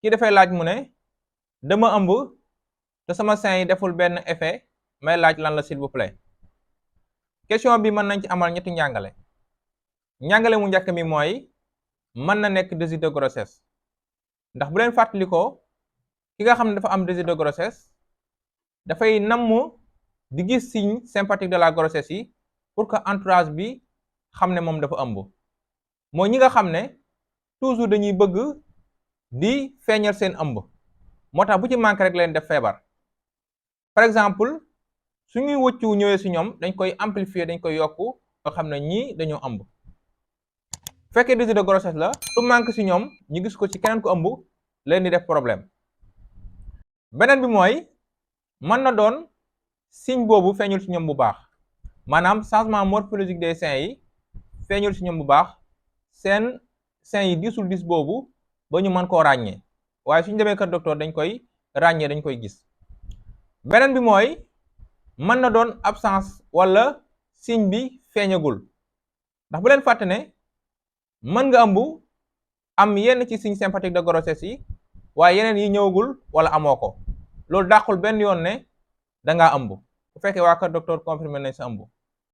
kii dafay laaj mu ne dama ëmb te sama sein yi deful benn effet may laaj lan la s'il vous plaît. question bi mën nañ ci amal ñetti njàngale. njàngale mu njëkk mi mooy mën na nekk désir de grossesse ndax bu leen fàttalikoo ki nga xam ne dafa am désir de grossesse dafay namm di gis signe sympathique de la grossesse yi pour que entourage bi xam ne moom dafa ëmb. mooy ñi nga xam ne toujours dañuy bëgg di feeñal seen ëmb moo tax bu ci manqué rek leen def feebar. par exemple suñuy wëccu ñëwee si ñoom dañ koy amplifier, dañ koy yokku nga xam ne ñii dañoo ëmb. fekkee désir de grossesse la su manque si ñoom ñu gis ko ci keneen ko ëmb leen di def problème. beneen bi mooy mën na doon signe boobu feeñul ci ñoom bu baax, maanaam changement morphologique des seins yi feeñul ci ñoom bu baax, seen seins yi diisul diis boobu ba ñu mën koo ràññee, waaye suñu demee kër docteur dañ koy ràññee, dañ koy gis. beneen bi mooy mën na doon absence wala signe bi feeñagul, ndax bu leen fàtte ne mën nga ëmb am yenn ci signe sympathique de grossesse yi waaye yeneen yi ñëwagul wala amoo ko. loolu dàqul benn yoon ne dangaa ëmb bu fekkee waa kër docteur confirmé nañ sa ëmb.